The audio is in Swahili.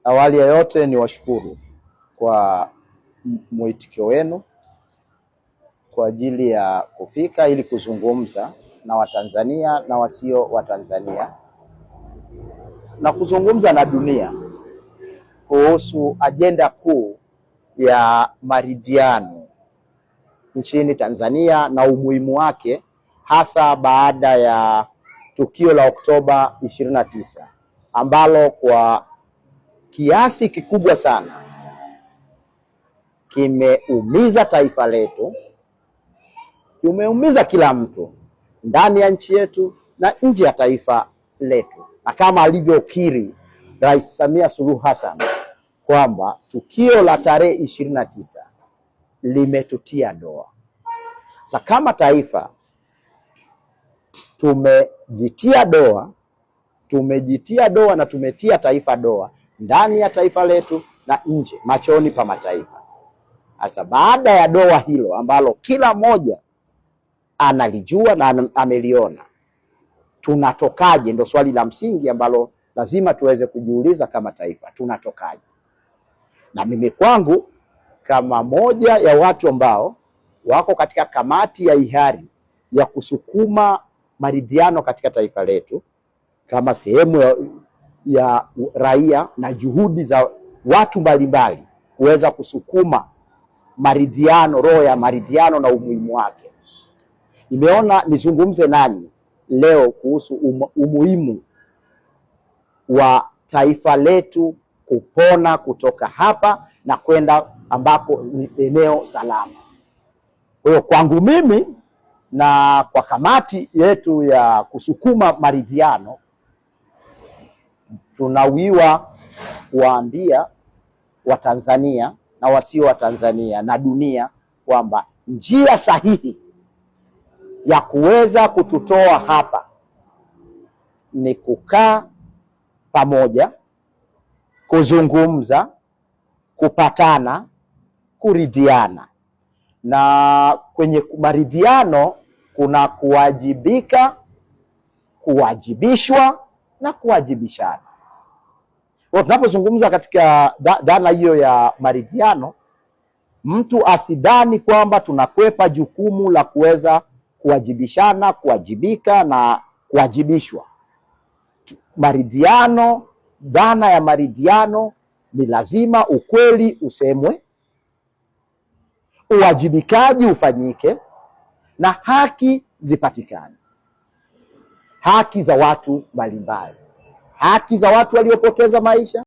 Awali ya yote ni washukuru kwa mwitikio wenu kwa ajili ya kufika ili kuzungumza na Watanzania na wasio Watanzania na kuzungumza na dunia kuhusu ajenda kuu ya maridhiano nchini Tanzania na umuhimu wake, hasa baada ya tukio la Oktoba 29 ambalo kwa kiasi kikubwa sana kimeumiza taifa letu, kimeumiza kila mtu ndani ya nchi yetu na nje ya taifa letu, na kama alivyokiri Rais Samia Suluhu Hassan kwamba tukio la tarehe 29 limetutia doa. Sasa kama taifa tumejitia doa na tumetia taifa doa ndani ya taifa letu na nje machoni pa mataifa. Sasa baada ya doa hilo ambalo kila mmoja analijua na ameliona, tunatokaje? Ndio swali la msingi ambalo lazima tuweze kujiuliza kama taifa, tunatokaje? Na mimi kwangu, kama moja ya watu ambao wako katika kamati ya hiari ya kusukuma maridhiano katika taifa letu, kama sehemu ya raia na juhudi za watu mbalimbali kuweza kusukuma maridhiano, roho ya maridhiano na umuhimu wake, nimeona nizungumze nanyi leo kuhusu umuhimu wa taifa letu kupona kutoka hapa na kwenda ambako ni eneo salama. Kwa hiyo kwangu mimi na kwa kamati yetu ya kusukuma maridhiano, tunawiwa kuwaambia Watanzania na wasio Watanzania na dunia kwamba njia sahihi ya kuweza kututoa hapa ni kukaa pamoja, kuzungumza, kupatana, kuridhiana. Na kwenye maridhiano kuna kuwajibika, kuwajibishwa na kuwajibishana. Kwa tunapozungumza katika dhana hiyo ya maridhiano, mtu asidhani kwamba tunakwepa jukumu la kuweza kuwajibishana, kuwajibika na kuwajibishwa. Maridhiano, dhana ya maridhiano ni lazima ukweli usemwe, uwajibikaji ufanyike na haki zipatikane. Haki za watu mbalimbali, haki za watu waliopoteza maisha,